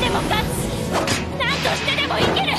も勝つ。何としてでも生きる。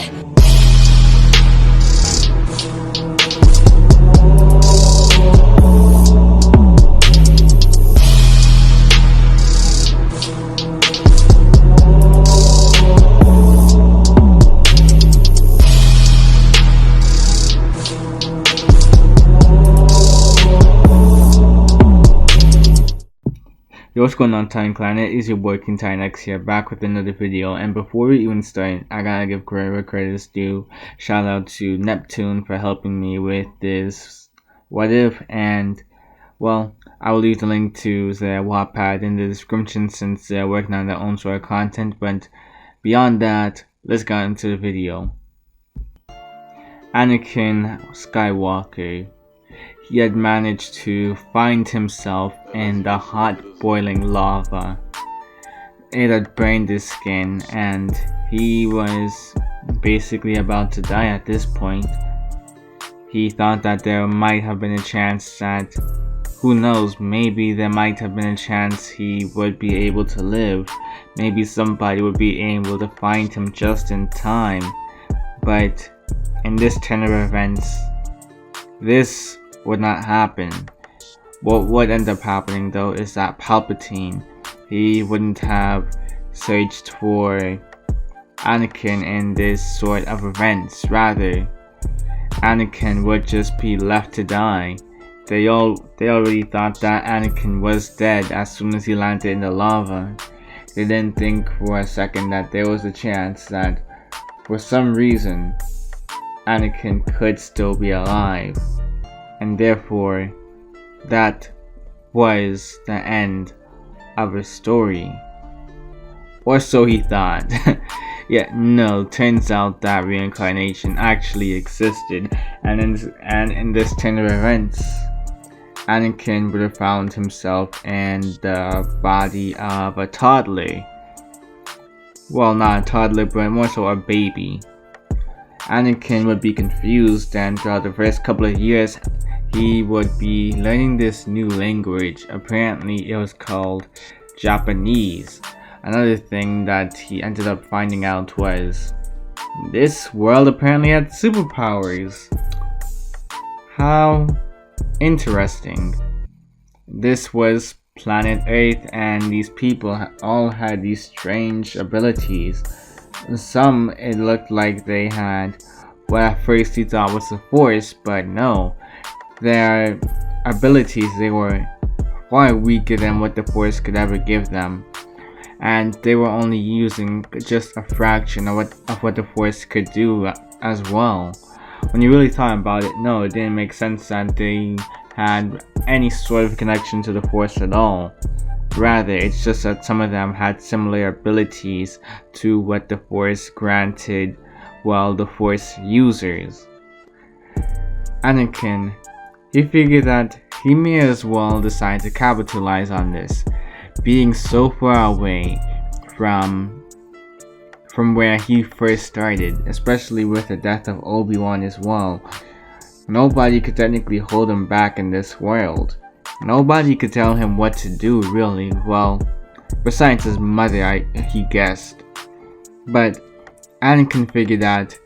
Yo, what's going on, Time Planet? It's your boy King X here, back with another video. And before we even start, I gotta give credit where credit is due. Shout out to Neptune for helping me with this What If, and well, I will leave the link to the Wattpad in the description since they're working on their own sort of content. But beyond that, let's get into the video. Anakin Skywalker. He had managed to find himself in the hot boiling lava. It had burned his skin and he was basically about to die at this point. He thought that there might have been a chance that, who knows, maybe there might have been a chance he would be able to live. Maybe somebody would be able to find him just in time. But in this turn of events, this would not happen. What would end up happening though is that Palpatine, he wouldn't have searched for Anakin in this sort of events. Rather, Anakin would just be left to die. They already thought that Anakin was dead as soon as he landed in the lava. They didn't think for a second that there was a chance that for some reason Anakin could still be alive. And therefore, that was the end of his story. Or so he thought. Yeah, no, turns out that reincarnation actually existed, and in this turn of events, Anakin would have found himself in the body of a toddler. Well, not a toddler, but more so a baby. Anakin would be confused, and throughout the first couple of years, he would be learning this new language. Apparently, it was called Japanese. Another thing that he ended up finding out was this world apparently had superpowers. How interesting. This was planet Earth, and these people all had these strange abilities. Some, it looked like they had what at first he thought was the Force, but no. Their abilities, they were far weaker than what the Force could ever give them. And they were only using just a fraction of what the Force could do as well. When you really thought about it, no, it didn't make sense that they had any sort of connection to the Force at all. Rather, it's just that some of them had similar abilities to what the Force granted, well, the Force users. Anakin, he figured that he may as well decide to capitalize on this, being so far away from where he first started, especially with the death of Obi-Wan as well. Nobody could technically hold him back in this world. Nobody could tell him what to do, really. Well, besides his mother, he guessed. But Anakin figured that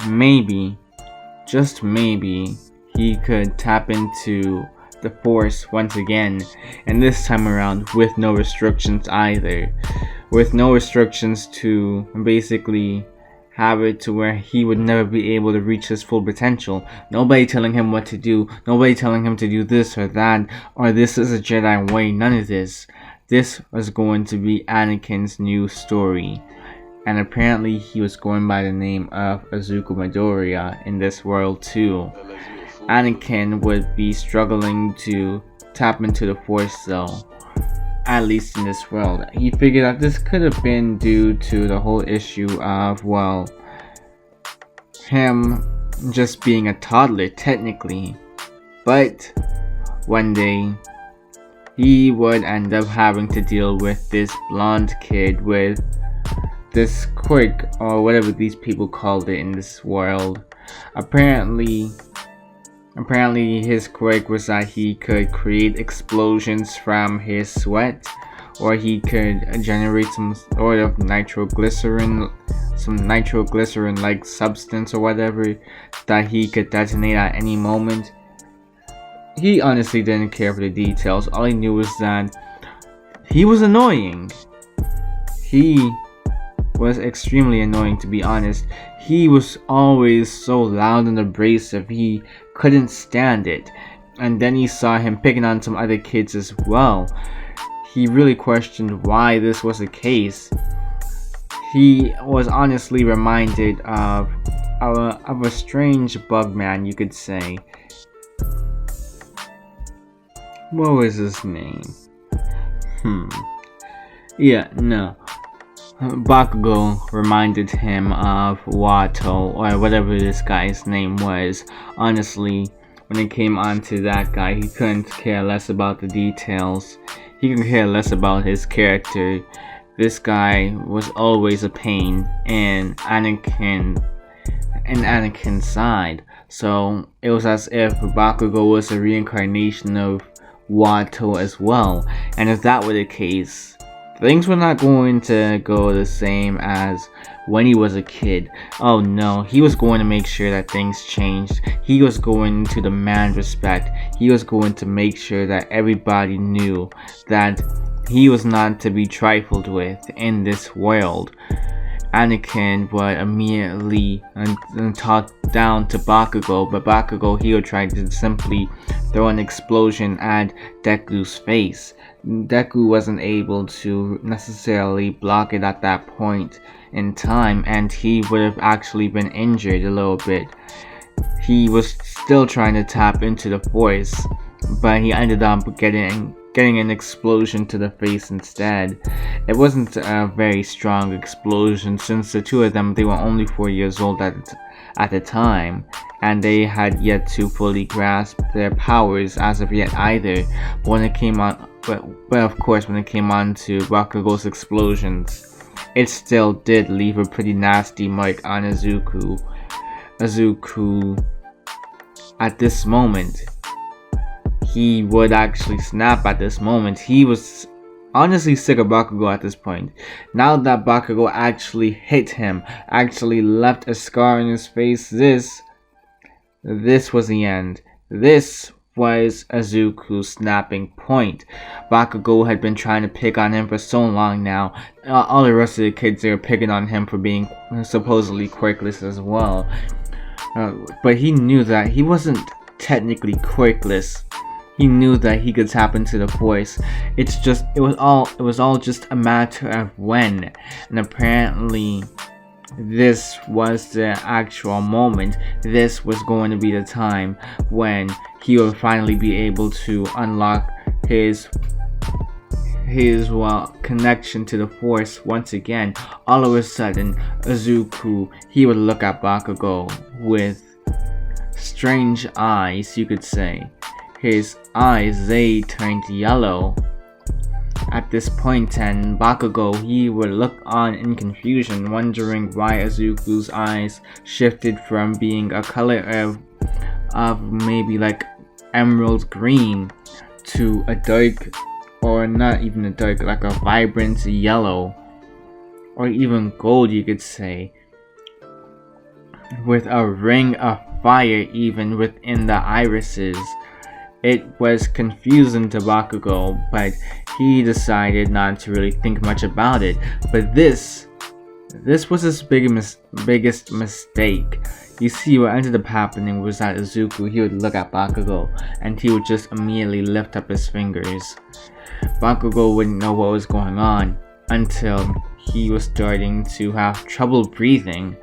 maybe, just maybe, he could tap into the Force once again, and this time around with no restrictions either. With no restrictions to basically have it to where he would never be able to reach his full potential. Nobody telling him what to do, nobody telling him to do this or that, or this is a Jedi way, none of this. This was going to be Anakin's new story. And apparently he was going by the name of Izuku Midoriya in this world too. Anakin would be struggling to tap into the Force though, at least in this world. He figured that this could have been due to the whole issue of, well, him just being a toddler technically. But one day, he would end up having to deal with this blonde kid with this quirk, or whatever these people called it in this world. Apparently his quirk was that he could create explosions from his sweat, or he could generate some sort of nitroglycerin, some nitroglycerin-like substance or whatever that he could detonate at any moment. He honestly didn't care for the details. All he knew was that he was annoying. He was extremely annoying, to be honest. He was always so loud and abrasive. He couldn't stand it. And then he saw him picking on some other kids as well. He really questioned why this was the case. He was honestly reminded of a strange bug man, you could say. What was his name? Yeah, no. Bakugo reminded him of Watto, or whatever this guy's name was. Honestly, when it came on to that guy, he couldn't care less about the details. He could care less about his character. This guy was always a pain in Anakin's side. So it was as if Bakugo was a reincarnation of Watto as well. And if that were the case, things were not going to go the same as when he was a kid. Oh no, he was going to make sure that things changed. He was going to demand respect. He was going to make sure that everybody knew that he was not to be trifled with in this world. Anakin would immediately talk down to Bakugo, but Bakugo, he would try to simply throw an explosion at Deku's face. Deku wasn't able to necessarily block it at that point in time, and he would have actually been injured a little bit. He was still trying to tap into the Force, but he ended up getting an explosion to the face instead. It wasn't a very strong explosion, since the two of them, they were only 4 years old at the time, and they had yet to fully grasp their powers as of yet either. When it came on, but of course, when it came on to Bakugo's explosions, it still did leave a pretty nasty mark on Izuku. At this moment, he would actually snap at this moment. He was honestly sick of Bakugo at this point. Now that Bakugo actually hit him, actually left a scar on his face, this was the end. This was Izuku's snapping point. Bakugo had been trying to pick on him for so long now. All the rest of the kids, they were picking on him for being supposedly quirkless as well. But he knew that he wasn't technically quirkless. He knew that he could tap into the Force. It was all just a matter of when. And apparently, this was the actual moment. This was going to be the time when he would finally be able to unlock his connection to the Force once again. All of a sudden, Izuku, he would look at Bakugo with strange eyes, you could say. His eyes, they turned yellow at this point, and Bakugo, he would look on in confusion, wondering why Izuku's eyes shifted from being a color of maybe like emerald green to a dark, or not even a dark, like a vibrant yellow, or even gold, you could say, with a ring of fire even within the irises. It was confusing to Bakugo, but he decided not to really think much about it. But this was his biggest mistake. You see, what ended up happening was that Izuku, he would look at Bakugo, and he would just immediately lift up his fingers. Bakugo wouldn't know what was going on until he was starting to have trouble breathing.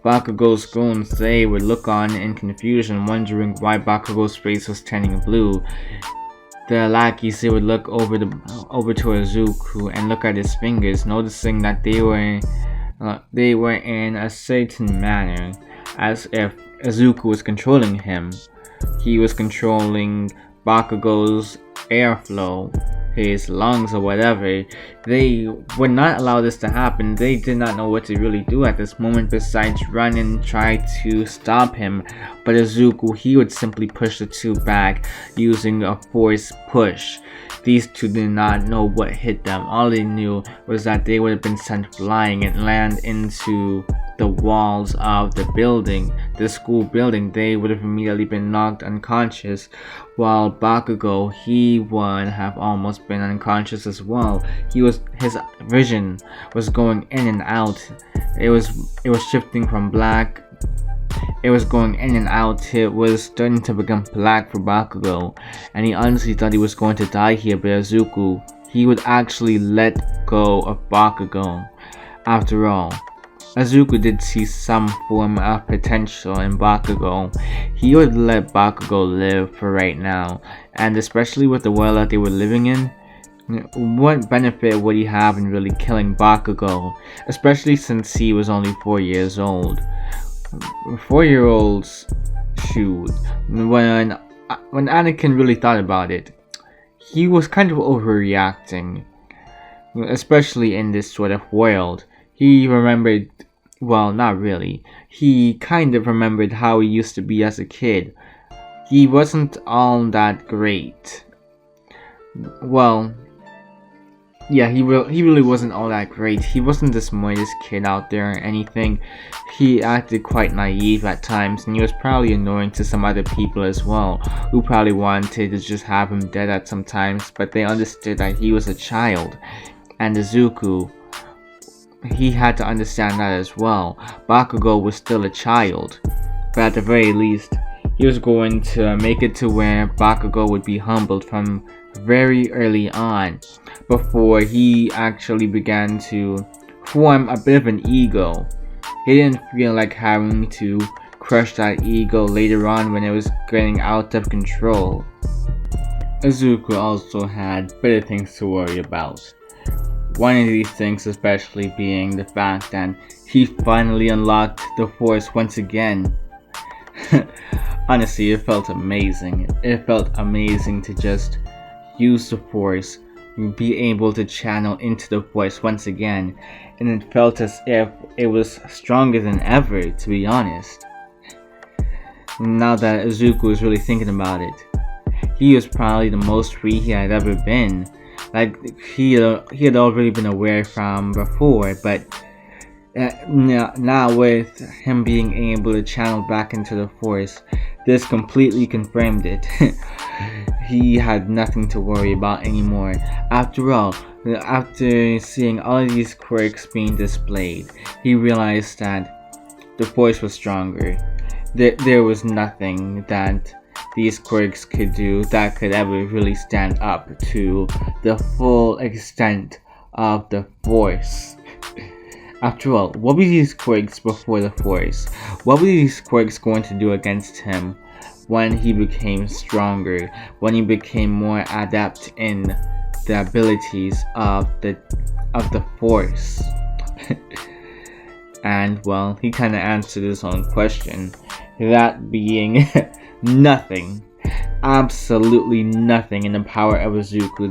Bakugo's goons, they would look on in confusion, wondering why Bakugo's face was turning blue. The lackeys, they would look over to Izuku and look at his fingers, noticing that they were in a certain manner, as if Izuku was controlling him. He was controlling Bakugo's airflow, his lungs or whatever. They would not allow this to happen. They did not know what to really do at this moment besides run and try to stop him. But Izuku, he would simply push the two back using a force push. These two did not know what hit them. All they knew was that they would have been sent flying and land into the walls of the building, the school building. They would have immediately been knocked unconscious, while Bakugo, he would have almost been unconscious as well. His vision was going in and out. It was shifting from black. It was going in and out. It was starting to become black for Bakugo, and he honestly thought he was going to die here, but Izuku, he would actually let go of Bakugo. After all, Izuku did see some form of potential in Bakugo. He would let Bakugo live for right now, and especially with the world that they were living in, what benefit would he have in really killing Bakugo, especially since he was only 4 years old. 4-year-olds, shoot, when Anakin really thought about it, he was kind of overreacting, especially in this sort of world. He remembered, well, not really, he kind of remembered how he used to be as a kid. He wasn't all that great. Well, yeah, he really wasn't all that great. He wasn't the smartest kid out there or anything. He acted quite naive at times, and he was probably annoying to some other people as well, who probably wanted to just have him dead at some times, but they understood that he was a child. And Izuku, he had to understand that as well. Bakugo was still a child, but at the very least, he was going to make it to where Bakugo would be humbled from very early on, before he actually began to form a bit of an ego. He didn't feel like having to crush that ego later on when it was getting out of control. Izuku also had better things to worry about. One of these things especially being the fact that he finally unlocked the Force once again. Honestly, it felt amazing. It felt amazing to just use the Force, be able to channel into the Force once again, and it felt as if it was stronger than ever, to be honest. Now that Izuku was really thinking about it, he was probably the most free he had ever been. Like he had already been aware from before, but now with him being able to channel back into the Force, this completely confirmed it. He had nothing to worry about anymore. After all, after seeing all of these quirks being displayed, he realized that the Force was stronger. There was nothing that these quirks could do that could ever really stand up to the full extent of the Force. After all, what were these quirks before the Force? What were these quirks going to do against him when he became stronger, when he became more adept in the abilities of the Force? And well, he kind of answered his own question, that being nothing. Absolutely nothing in the power of Izuku.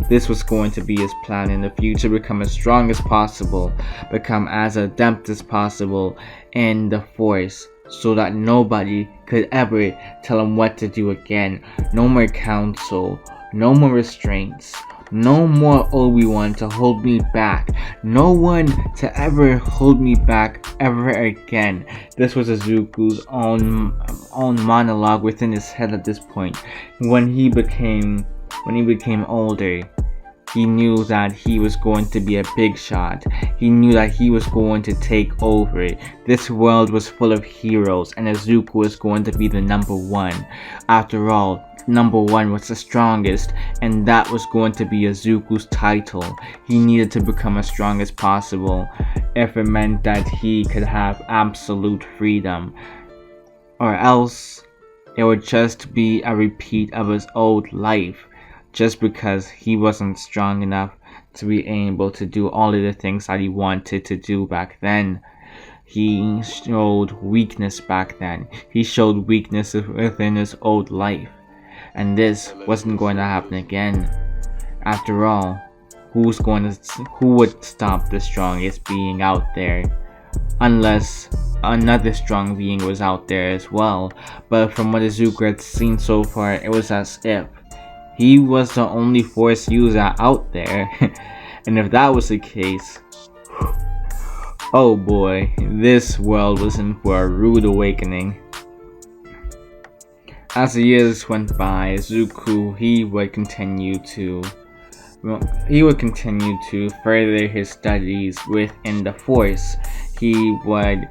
This was going to be his plan in the future: become as strong as possible, become as adept as possible in the Force, so that nobody could ever tell him what to do again. No more counsel, no more restraints, no more Obi-Wan to hold me back. No one to ever hold me back ever again. This was Izuku's own monologue within his head at this point. When he became older, he knew that he was going to be a big shot. He knew that he was going to take over. This world was full of heroes, and Izuku was going to be the number one. After all, number one was the strongest, and that was going to be Izuku's title. He needed to become as strong as possible if it meant that he could have absolute freedom, or else it would just be a repeat of his old life, just because he wasn't strong enough to be able to do all of the things that he wanted to do back then. He showed weakness back then. He showed weakness within his old life. And this wasn't going to happen again. After all, who would stop the strongest being out there? Unless another strong being was out there as well. But from what Izuku had seen so far, it was as if He was the only Force user out there. And if that was the case, oh boy, this world was in for a rude awakening. As the years went by, Zuko, he would continue to further his studies within the Force. He would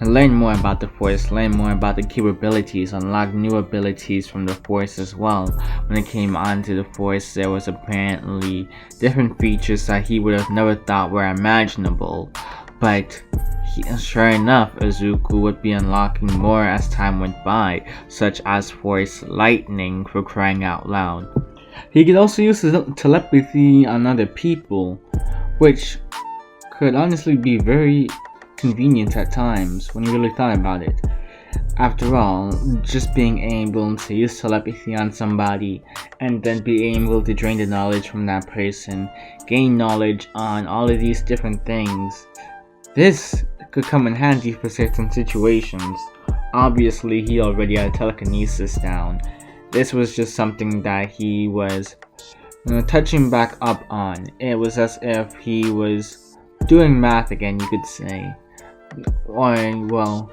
learn more about the Force, learn more about the capabilities, unlock new abilities from the Force as well. When it came onto the Force, there was apparently different features that he would have never thought were imaginable. But sure enough, Izuku would be unlocking more as time went by, such as Force Lightning, for crying out loud. He could also use telepathy on other people, which could honestly be very convenient at times when you really thought about it. After all, just being able to use telepathy on somebody and then being able to drain the knowledge from that person, gain knowledge on all of these different things, this could come in handy for certain situations. Obviously, he already had telekinesis down. This was just something that he was touching back up on. It was as if he was doing math again, you could say. Or, well,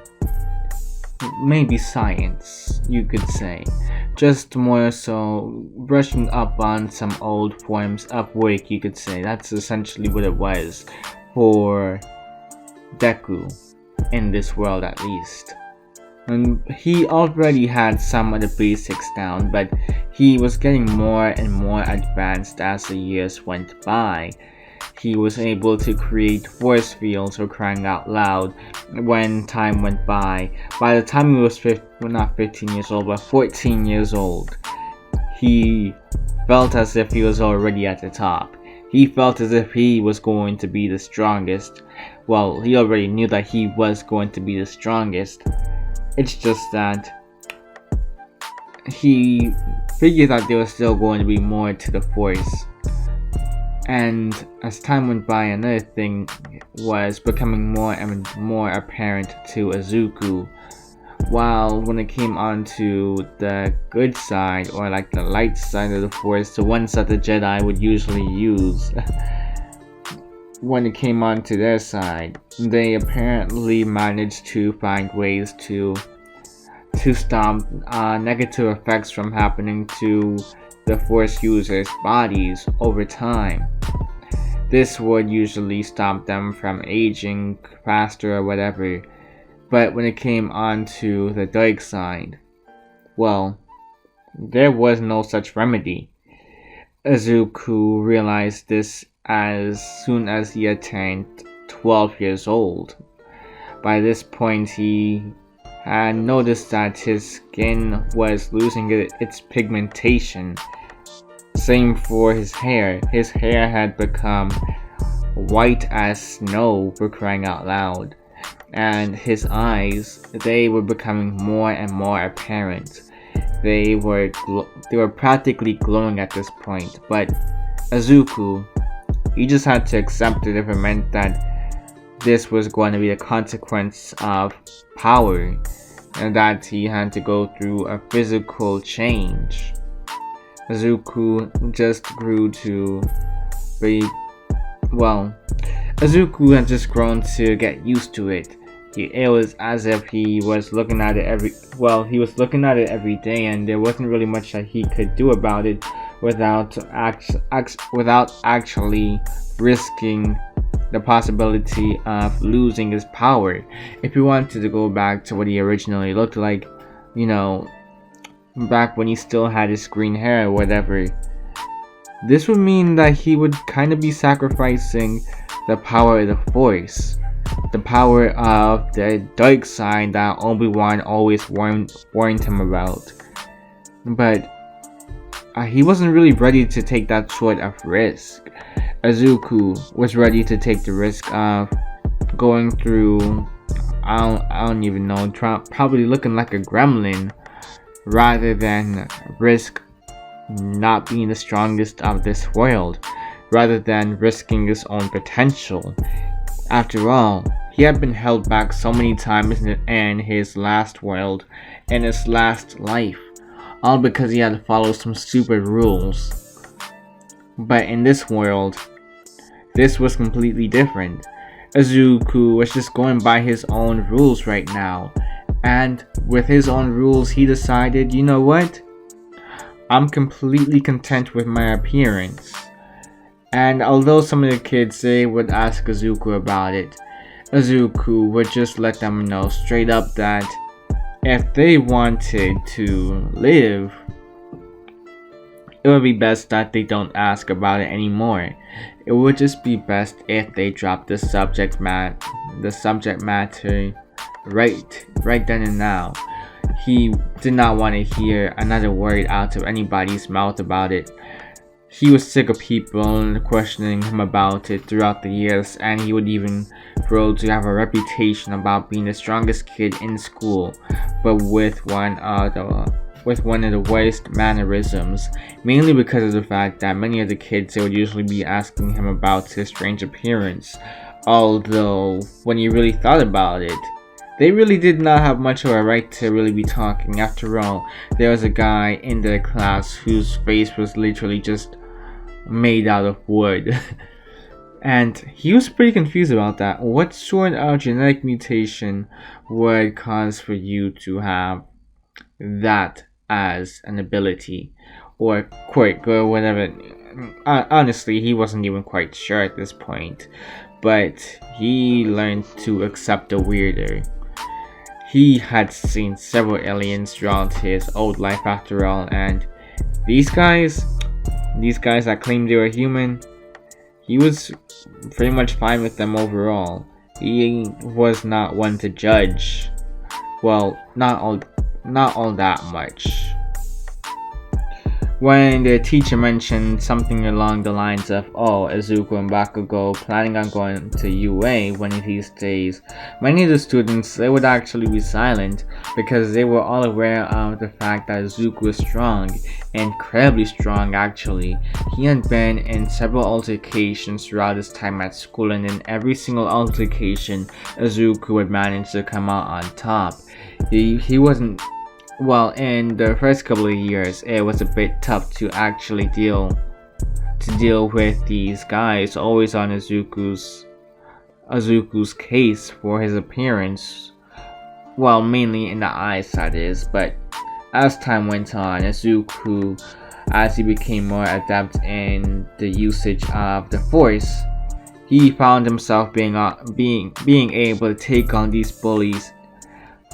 maybe science, you could say. Just more so brushing up on some old forms of work, you could say. That's essentially what it was for Deku, in this world at least. And he already had some of the basics down, but he was getting more and more advanced as the years went by. He was able to create force fields, for crying out loud, when time went by. By the time he was not 15 years old, but 14 years old, he felt as if he was already at the top. He felt as if he was going to be the strongest. Well, he already knew that he was going to be the strongest. It's just that he figured that there was still going to be more to the Force. And as time went by, another thing was becoming more and more apparent to Izuku. While when it came onto the good side, or like the light side of the Force, the ones that the Jedi would usually use, when it came onto their side, they apparently managed to find ways to stop negative effects from happening to the Force users' bodies over time. This would usually stop them from aging faster or whatever. But when it came onto the dark side, well, there was no such remedy. Izuku realized this as soon as he had turned 12 years old. By this point, he had noticed that his skin was losing its pigmentation. Same for his hair. His hair had become white as snow, for crying out loud. And his eyes, they were becoming more and more apparent. They were practically glowing at this point. But Izuku, he just had to accept it if it meant that this was going to be the consequence of power, and that he had to go through a physical change. Izuku just grew to be, well, Izuku had just grown to get used to it. It was as if he was looking at it every day, and there wasn't really much that he could do about it without actually risking the possibility of losing his power. If he wanted to go back to what he originally looked like, back when he still had his green hair or whatever, this would mean that he would kind of be sacrificing the power of the Force, the power of the dark side that Obi-Wan always warned him about. But he wasn't really ready to take that sort of risk. Izuku was ready to take the risk of going through, I don't even know, probably looking like a gremlin, rather than risk not being the strongest of this world, rather than risking his own potential. After all, he had been held back so many times in his last world, in his last life. all because he had to follow some stupid rules. But in this world, this was completely different. Izuku was just going by his own rules right now, and with his own rules he decided, you know what? I'm completely content with my appearance. And although some of the kids, they would ask Izuku about it, Izuku would just let them know straight up that if they wanted to live, it would be best that they don't ask about it anymore. It would just be best if they dropped the subject matter right then and now. He did not want to hear another word out of anybody's mouth about it. He was sick of people questioning him about it throughout the years, and he would even grow to have a reputation about being the strongest kid in school, but with one of the worst mannerisms, mainly because of the fact that many of the kids, they would usually be asking him about his strange appearance, although when he really thought about it, they really did not have much of a right to really be talking. After all, there was a guy in their class whose face was literally just made out of wood. And he was pretty confused about that. What sort of genetic mutation would cause for you to have that as an ability or quirk or whatever? Honestly, he wasn't even quite sure at this point, but he learned to accept the weirder. He had seen several aliens throughout his old life after all, and these guys that claimed they were human, he was pretty much fine with them overall. He was not one to judge. Well, not all that much. When the teacher mentioned something along the lines of, oh, Izuku and Bakugo planning on going to UA one of these days, many of the students, they would actually be silent because they were all aware of the fact that Izuku was strong, incredibly strong actually. He had been in several altercations throughout his time at school, and in every single altercation, Izuku would manage to come out on top. He wasn't. Well, in the first couple of years, it was a bit tough to actually deal with these guys always on Izuku's case for his appearance. Well, mainly in the eyes, that is. But as time went on, Izuku, as he became more adept in the usage of the Force, he found himself being able to take on these bullies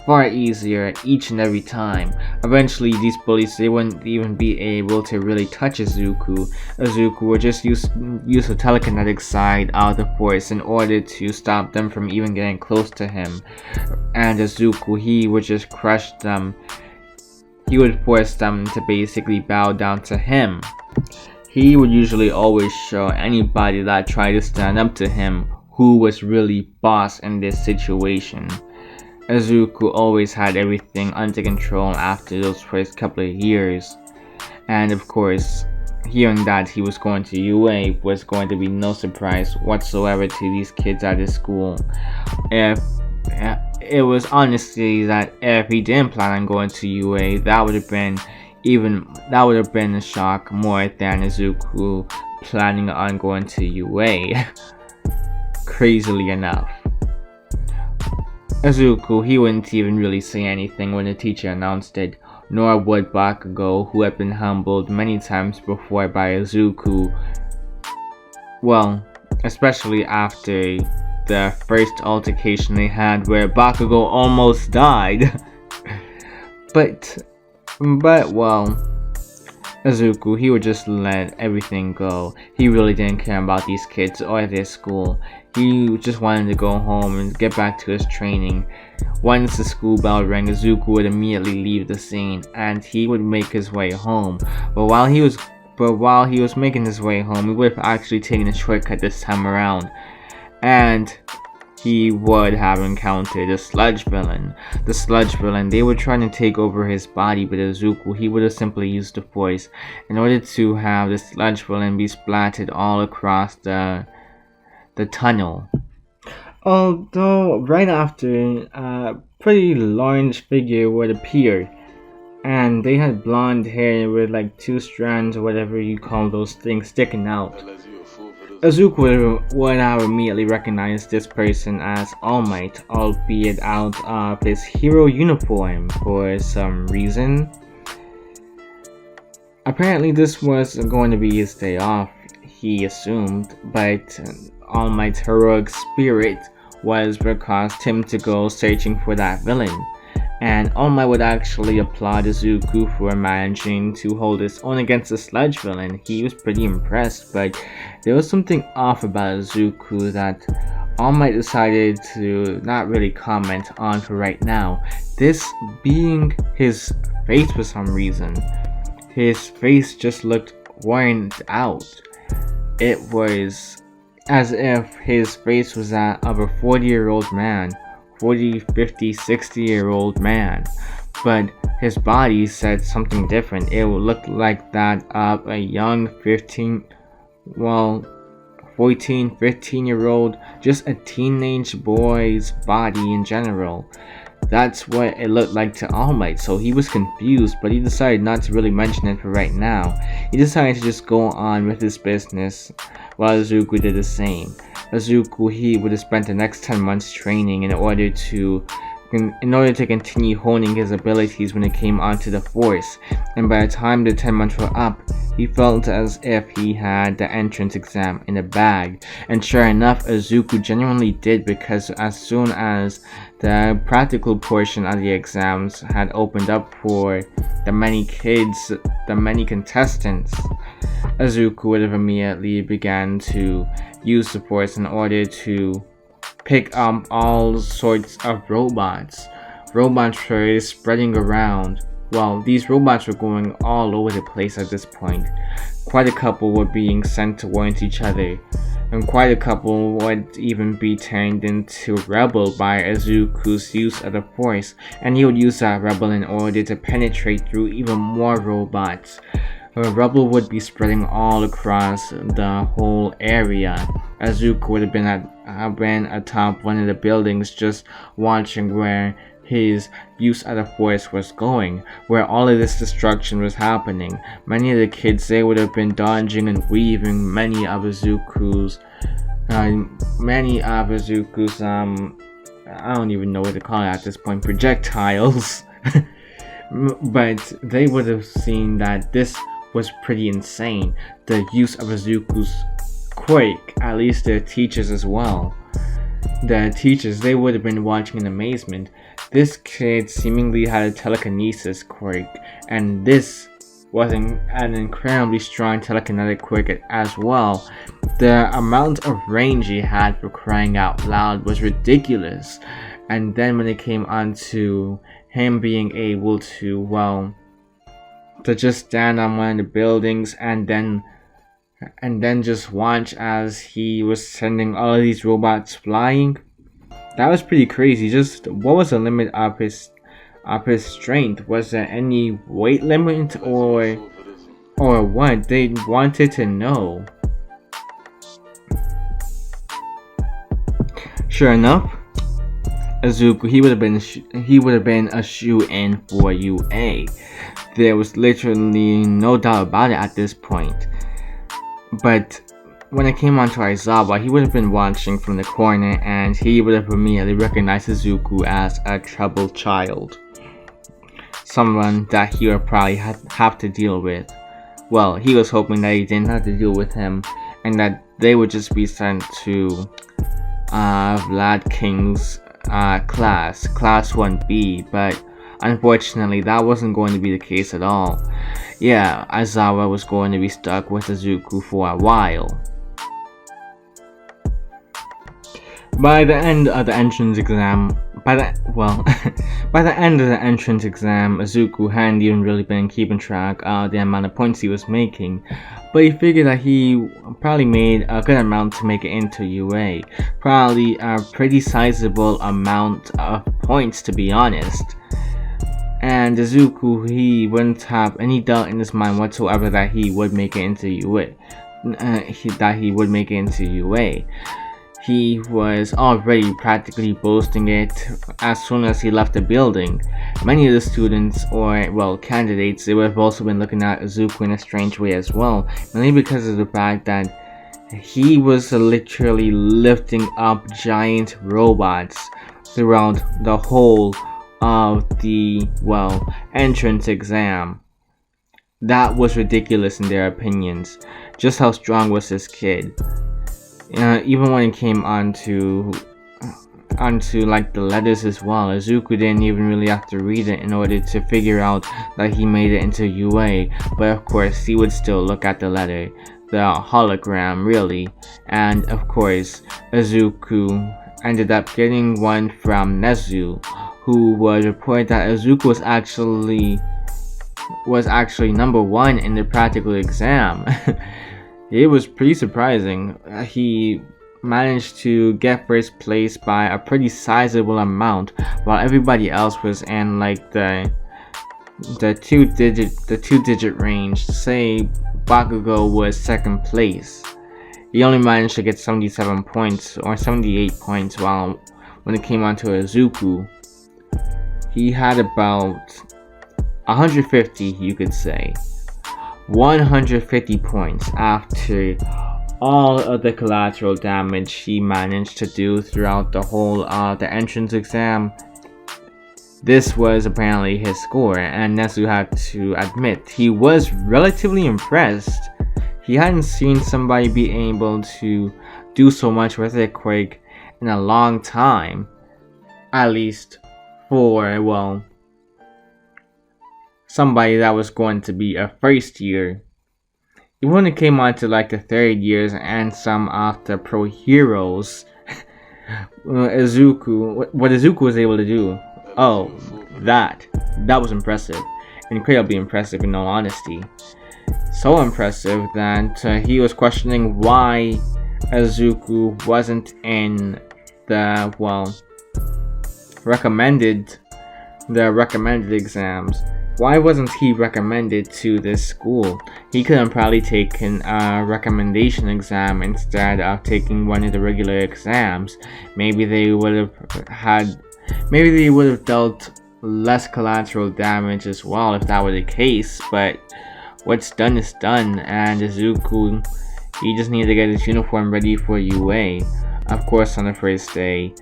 far easier each and every time. Eventually, these bullies, they wouldn't even be able to really touch Izuku. Izuku would just use the telekinetic side of the Force in order to stop them from even getting close to him. And Izuku, he would just crush them. He would force them to basically bow down to him. He would usually always show anybody that tried to stand up to him who was really boss in this situation. Izuku always had everything under control after those first couple of years, and of course, hearing that he was going to UA was going to be no surprise whatsoever to these kids at his school. If it was honestly that if he didn't plan on going to UA, that would have been a shock more than Izuku planning on going to UA. Crazily enough. Izuku, he wouldn't even really say anything when the teacher announced it, nor would Bakugo, who had been humbled many times before by Izuku. Well, especially after the first altercation they had where Bakugo almost died. But well, Izuku, he would just let everything go. He really didn't care about these kids or their school. He just wanted to go home and get back to his training. Once the school bell rang, Izuku would immediately leave the scene, and he would make his way home. But while he was making his way home, he would have actually taken a shortcut this time around, and he would have encountered the sludge villain. The sludge villain, they were trying to take over his body, but Izuku, he would have simply used the Force in order to have the sludge villain be splattered all across the tunnel. Although right after, a pretty large figure would appear, and they had blonde hair with like 2 strands or whatever you call those things sticking out. Izuku would have immediately recognized this person as All Might, albeit out of his hero uniform for some reason. Apparently this was going to be his day off, he assumed, but All Might's heroic spirit was what caused him to go searching for that villain. And All Might would actually applaud Izuku for managing to hold his own against the sludge villain. He was pretty impressed, but there was something off about Izuku that All Might decided to not really comment on for right now. This being his face for some reason. His face just looked worn out. It was as if his face was that of a 40-year-old man. 40, 50, 60-year-old man, but his body said something different. It looked like that of a young 14, 15-year-old, just a teenage boy's body in general. That's what it looked like to All Might, so he was confused, but he decided not to really mention it for right now. He decided to just go on with his business, while Izuku did the same. Izuku, he would have spent the next 10 months training in order to continue honing his abilities when it came onto the Force, and by the time the 10 months were up, he felt as if he had the entrance exam in the bag. And sure enough, Izuku genuinely did, because as soon as the practical portion of the exams had opened up for the many contestants, Izuku would have immediately began to use the Force in order to pick up all sorts of robots. Robots were spreading around. Well, these robots were going all over the place at this point. Quite a couple were being sent towards each other, and quite a couple would even be turned into rebel by Izuku's use of the Force, and he would use that rebel in order to penetrate through even more robots. Rubble would be spreading all across the whole area. Izuku would have been atop one of the buildings just watching where his use of the Force was going, where all of this destruction was happening. Many of the kids, they would have been dodging and weaving many of Izuku's I don't even know what to call it at this point, projectiles. But they would have seen that this was pretty insane. The use of Izuku's quirk, at least the teachers as well. The teachers, they would have been watching in amazement. This kid seemingly had a telekinesis quirk, and this was an incredibly strong telekinetic quirk as well. The amount of range he had, for crying out loud, was ridiculous. And then when it came on to him being able to, to just stand on one of the buildings and then just watch as he was sending all of these robots flying, that was pretty crazy. Just what was the limit of his strength? Was there any weight limit or what? They wanted to know. Sure enough, Izuku, he would have been a shoe-in for UA. There was literally no doubt about it at this point. But when it came on to Aizawa, he would have been watching from the corner, and he would have immediately recognized Izuku as a troubled child. Someone that he would probably have to deal with. Well, he was hoping that he didn't have to deal with him, and that they would just be sent to Vlad King's class 1B, but unfortunately that wasn't going to be the case at all. Yeah, Aizawa was going to be stuck with Izuku for a while. By the end of the entrance exam, Izuku hadn't even really been keeping track of the amount of points he was making, but he figured that he probably made a good amount to make it into UA. Probably a pretty sizable amount of points, to be honest. And Izuku, he wouldn't have any doubt in his mind whatsoever that he would make it into UA. he was already practically boasting it as soon as he left the building. Many of the students, or well, candidates, they would have also been looking at Izuku in a strange way as well, mainly because of the fact that he was literally lifting up giant robots throughout the whole of the, well, entrance exam. That was ridiculous in their opinions. Just how strong was this kid? Even when it came onto like the letters as well, Izuku didn't even really have to read it in order to figure out that he made it into UA, but of course he would still look at the letter, the hologram really, and of course Izuku ended up getting one from Nezu, who was reported that Izuku was actually number 1 in the practical exam. It was pretty surprising. He managed to get first place by a pretty sizable amount, while everybody else was in like the two digit range. Say Bakugo was second place. He only managed to get 77 points or 78 points, while when it came on to Izuku, he had about 150, you could say. 150 points after all of the collateral damage he managed to do throughout the whole the entrance exam. This was apparently his score, and Nezu had to admit he was relatively impressed. He hadn't seen somebody be able to do so much with it quick in a long time, at least for, well, somebody that was going to be a first year. Even when it came on to like the third years and some of the pro heroes, what Izuku was able to do, oh, that was impressive. Incredibly impressive in all honesty. So impressive that he was questioning why Izuku wasn't in the, well, recommended exams. Why wasn't he recommended to this school? He could have probably taken a recommendation exam instead of taking one of the regular exams. Maybe they would have dealt less collateral damage as well if that were the case, but what's done is done, and Izuku, he just needed to get his uniform ready for UA. Of course, on the first day,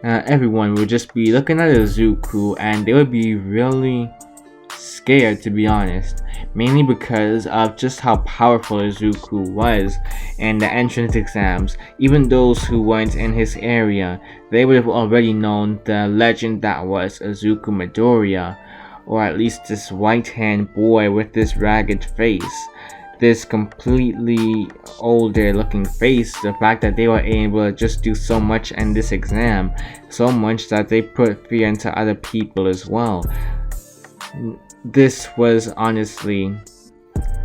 everyone would just be looking at Izuku and they would be really scared, to be honest, mainly because of just how powerful Izuku was in the entrance exams. Even those who weren't in his area, they would have already known the legend that was Izuku Midoriya, or at least this white-haired boy with this ragged face, this completely older looking face. The fact that they were able to just do so much in this exam, so much that they put fear into other people as well. This was honestly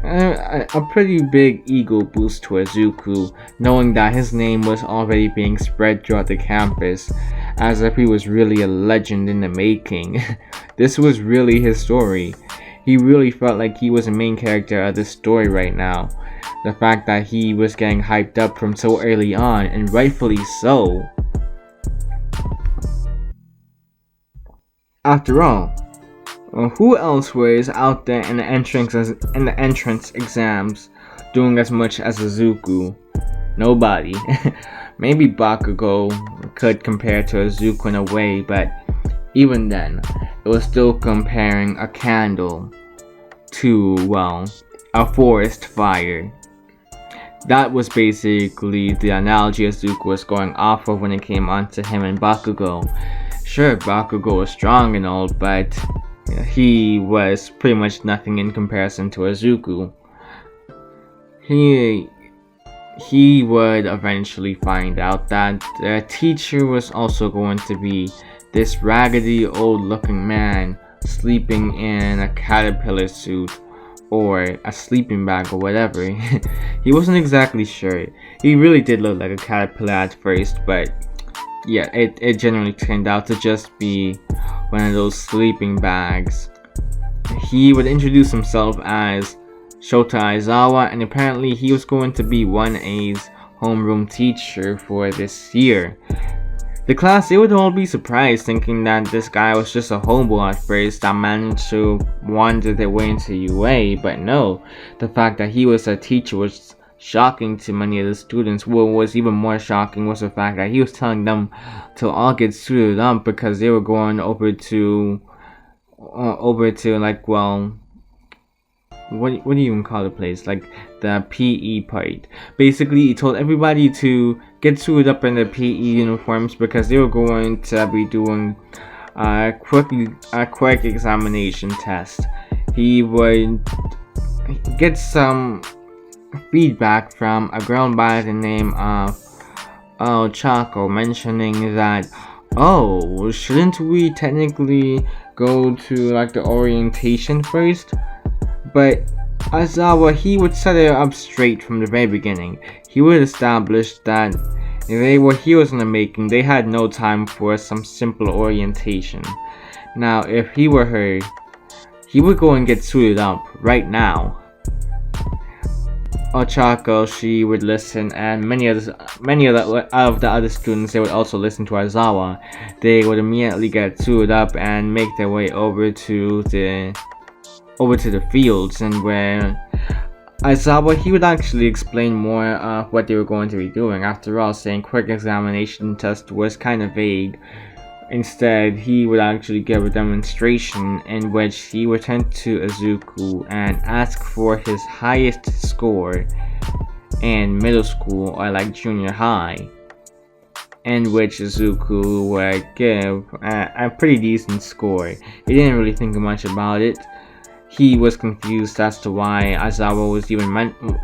a pretty big ego boost to Izuku, knowing that his name was already being spread throughout the campus, as if he was really a legend in the making. This was really his story. He really felt like he was the main character of this story right now. The fact that he was getting hyped up from so early on, and rightfully so. After all, who else was out there in the entrance exams doing as much as Izuku? Nobody. Maybe Bakugo could compare to Izuku in a way, but even then, it was still comparing a candle to, well, a forest fire. That was basically the analogy Izuku was going off of when it came on to him and Bakugo. Sure, Bakugo was strong and all, but he was pretty much nothing in comparison to Izuku. He would eventually find out that the teacher was also going to be this raggedy old looking man sleeping in a caterpillar suit or a sleeping bag or whatever. He wasn't exactly sure. He really did look like a caterpillar at first, but yeah, it generally turned out to just be one of those sleeping bags. He would introduce himself as Shota Aizawa, and apparently he was going to be 1A's homeroom teacher for this year. The class, they would all be surprised, thinking that this guy was just a hobo at first that managed to wander their way into UA, but no, the fact that he was a teacher was shocking to many of the students. What was even more shocking was the fact that he was telling them to all get suited up because they were going over to like, well, what do you even call the place, like the PE part. Basically, he told everybody to get suited up in their PE uniforms because they were going to be doing a quick examination test. He would get some feedback from a girl by the name of Chaco, mentioning that, oh, shouldn't we technically go to like the orientation first? But Aizawa, he would set it up straight from the very beginning. He would establish that they were heroes in the making. They had no time for some simple orientation. Now, if he were her, he would go and get suited up right now. Ochako, she would listen, and many of the other students, they would also listen to Aizawa. They would immediately get suited up and make their way over to the fields, and where Aizawa, he would actually explain more of what they were going to be doing. After all, saying quick examination test was kind of vague. Instead, he would actually give a demonstration in which he would turn to Izuku and ask for his highest score in middle school or like junior high, in which Izuku would give a pretty decent score. He didn't really think much about it. He was confused as to why Aizawa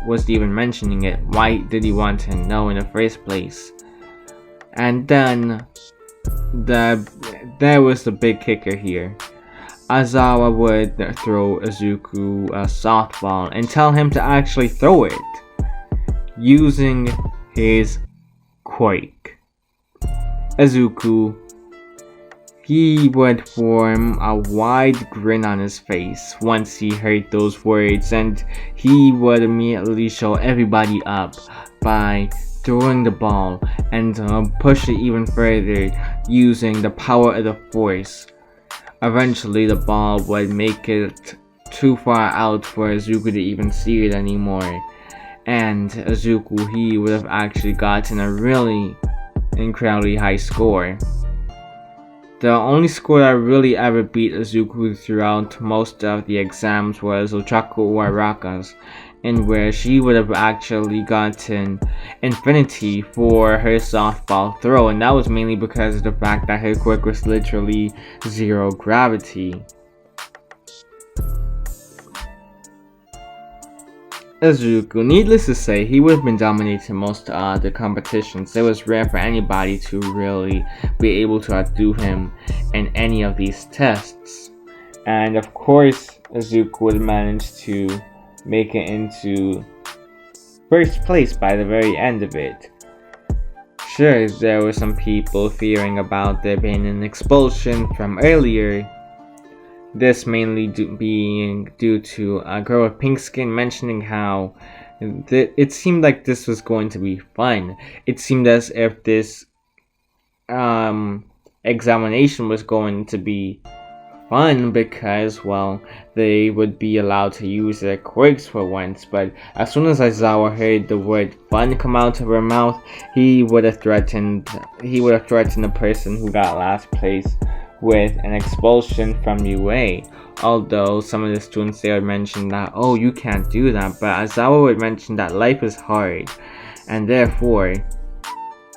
was even mentioning it. Why did he want to know in the first place? And then there was the big kicker here. Aizawa would throw Izuku a softball and tell him to actually throw it using his quake. Izuku, he would form a wide grin on his face once he heard those words, and he would immediately show everybody up by throwing the ball and push it even further using the power of the force. Eventually, the ball would make it too far out for Izuku to even see it anymore, and Izuku, he would have actually gotten a really incredibly high score. The only score that really ever beat Izuku throughout most of the exams was Ochaku Uaraka's, in where she would have actually gotten infinity for her softball throw, and that was mainly because of the fact that her quick was literally zero gravity. Izuku, needless to say, he would have been dominating most of the competitions. It was rare for anybody to really be able to outdo him in any of these tests. And of course, Izuku would manage to make it into first place by the very end of it. Sure, there were some people fearing about there being an expulsion from earlier. This mainly being due to a girl with pink skin mentioning how it seemed like this was going to be fun. It seemed as if this examination was going to be fun because, well, they would be allowed to use their quirks for once. But as soon as Aizawa heard the word fun come out of her mouth, he would have threatened the person who got last place with an expulsion from UA. Although some of the students there would mention that, oh, you can't do that, but Aizawa would mention that life is hard, and therefore,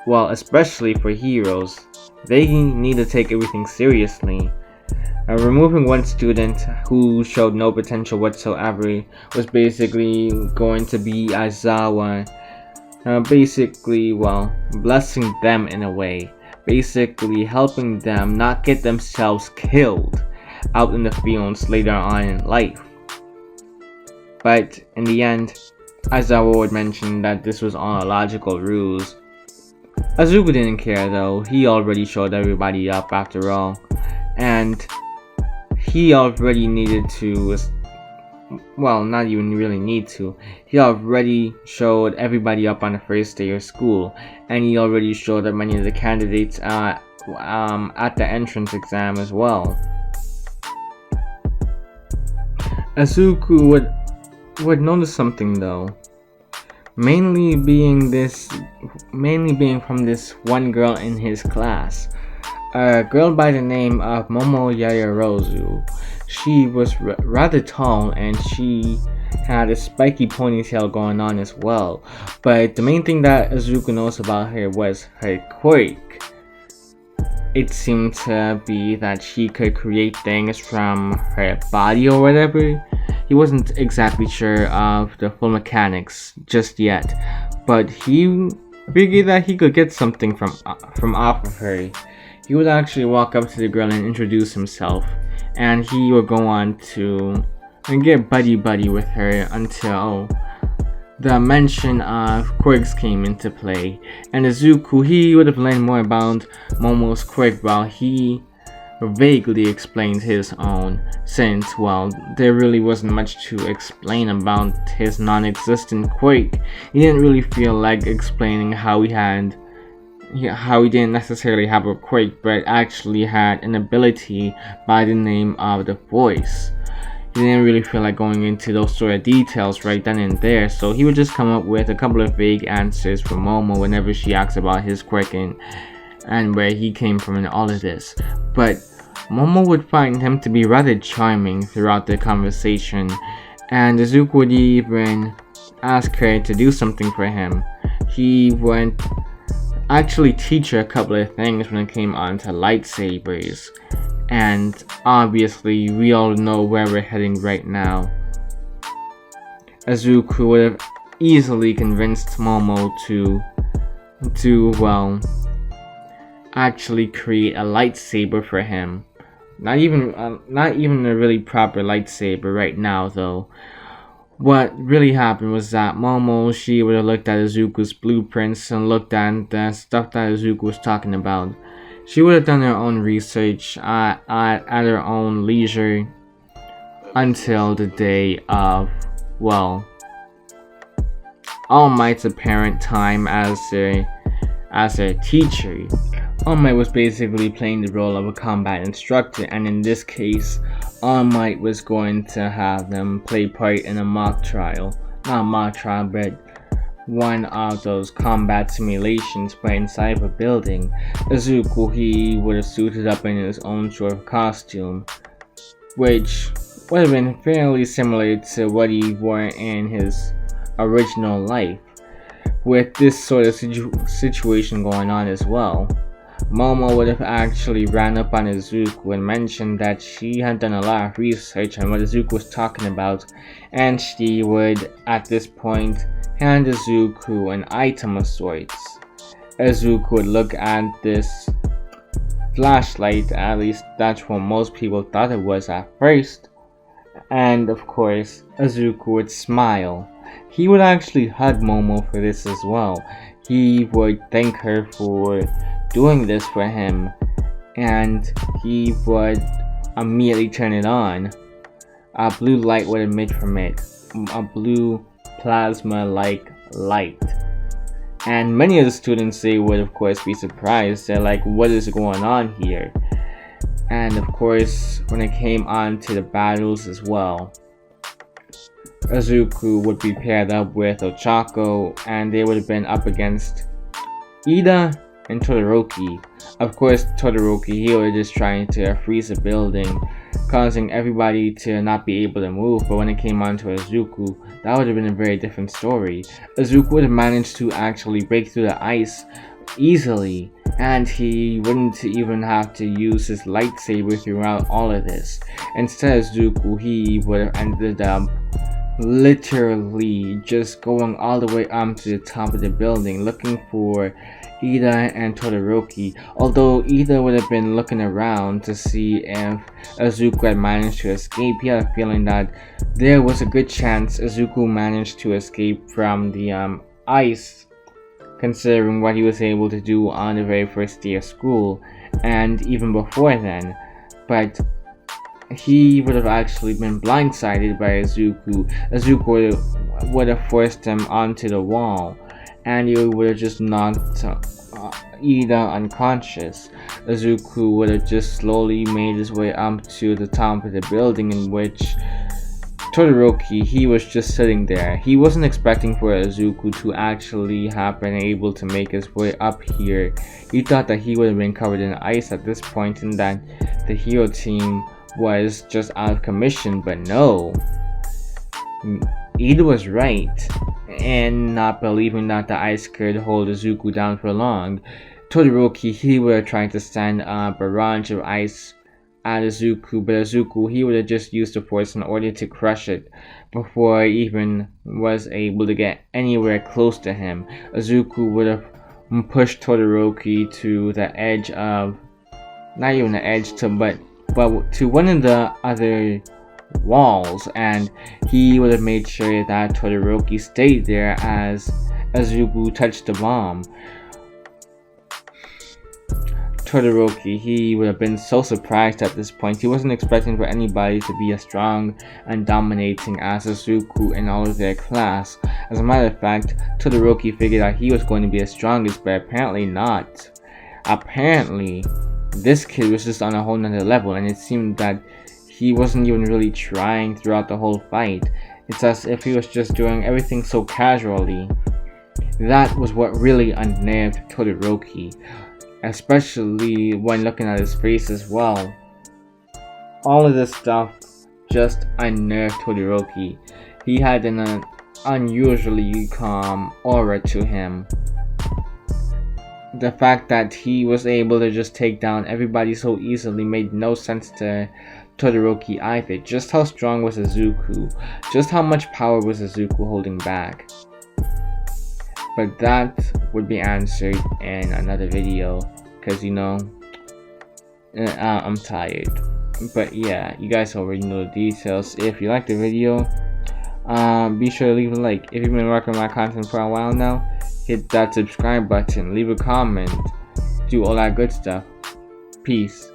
well, especially for heroes, they need to take everything seriously. Removing one student who showed no potential whatsoever was basically going to be Aizawa, basically, well, blessing them in a way. Basically helping them not get themselves killed out in the fields later on in life. But in the end, Aizawa would mention that this was all a logical ruse. Izuku didn't care though. He already showed everybody up after all, and he already needed to well, not even really need to. He already showed everybody up on the first day of school, and he already showed up many of the candidates at the entrance exam as well. Izuku would notice something though, mainly being from this one girl in his class, a girl by the name of Momo Yaoyorozu. She was rather tall and she had a spiky ponytail going on as well. But the main thing that Izuku knows about her was her quirk. It seemed to be that she could create things from her body or whatever. He wasn't exactly sure of the full mechanics just yet, but he figured that he could get something from off of her. He would actually walk up to the girl and introduce himself, and he would go on to get buddy with her until the mention of quirks came into play. And Izuku, he would have learned more about Momo's quirk while he vaguely explained his own, since, well, there really wasn't much to explain about his non-existent quirk. He didn't really feel like explaining how he didn't necessarily have a quirk, but actually had an ability by the name of the voice. He didn't really feel like going into those sort of details right then and there, so he would just come up with a couple of vague answers for Momo whenever she asks about his quirk and where he came from and all of this. But Momo would find him to be rather charming throughout the conversation, and Izuku would even ask her to do something for him. He would actually teach her a couple of things when it came on to lightsabers. And obviously, we all know where we're heading right now. Izuku would have easily convinced Momo to well, actually create a lightsaber for him. Not even a really proper lightsaber right now, though. What really happened was that Momo, she would have looked at Izuku's blueprints and looked at the stuff that Izuku was talking about. She would have done her own research at her own leisure until the day of, well, All Might's apparent time as a teacher. All Might was basically playing the role of a combat instructor, and in this case, All Might was going to have them play part in a mock trial. Not a mock trial, but one of those combat simulations but inside of a building. Izuku, he would have suited up in his own sort of costume, which would have been fairly similar to what he wore in his original life, with this sort of situation going on as well. Momo would have actually ran up on Izuku and mentioned that she had done a lot of research on what Izuku was talking about, and she would, at this point, hand Izuku an item of sorts. Izuku would look at this flashlight, at least that's what most people thought it was at first, and of course, Izuku would smile. He would actually hug Momo for this as well. He would thank her for doing this for him, and he would immediately turn it on. A blue light would emit from it, a blue plasma-like light. And many of the students, they would of course be surprised. They're like, what is going on here? And of course, when it came on to the battles as well, Izuku would be paired up with Ochako, and they would have been up against Ida and Todoroki. Of course, Todoroki, he was just trying to freeze a building, causing everybody to not be able to move, but when it came on to Izuku, that would have been a very different story. Izuku would have managed to actually break through the ice easily, and he wouldn't even have to use his lightsaber throughout all of this. Instead, Izuku, he would have ended up literally just going all the way up to the top of the building looking for Ida and Todoroki. Although Ida would have been looking around to see if Izuku had managed to escape, he had a feeling that there was a good chance Izuku managed to escape from the ice, considering what he was able to do on the very first day of school and even before then. But he would have actually been blindsided by Izuku. Izuku would have forced him onto the wall, and he would have just knocked Ida unconscious. Izuku would have just slowly made his way up to the top of the building, in which Todoroki, he was just sitting there. He wasn't expecting for Izuku to actually have been able to make his way up here. He thought that he would have been covered in ice at this point and that the hero team was just out of commission, but no. Ida was right, and not believing that the ice could hold Izuku down for long. Todoroki, he would have tried to stand a barrage of ice at Izuku, but Izuku, he would have just used the force in order to crush it before he even was able to get anywhere close to him. Izuku would have pushed Todoroki to the edge of, not even the edge, but to one of the other walls, and he would have made sure that Todoroki stayed there as Izuku touched the bomb. Todoroki, he would have been so surprised at this point. He wasn't expecting for anybody to be as strong and dominating as Izuku in all of their class. As a matter of fact, Todoroki figured out he was going to be the strongest, but apparently not. Apparently, this kid was just on a whole nother level, and it seemed that he wasn't even really trying throughout the whole fight. It's as if he was just doing everything so casually. That was what really unnerved Todoroki, especially when looking at his face as well. All of this stuff just unnerved Todoroki. He had an unusually calm aura to him. The fact that he was able to just take down everybody so easily made no sense to Todoroki either. Just how strong was Izuku? Just how much power was Izuku holding back? But that would be answered in another video, because I'm tired. But yeah, you guys already know the details. If you like the video, be sure to leave a like. If you've been working my content for a while now, hit that subscribe button, leave a comment, do all that good stuff. Peace.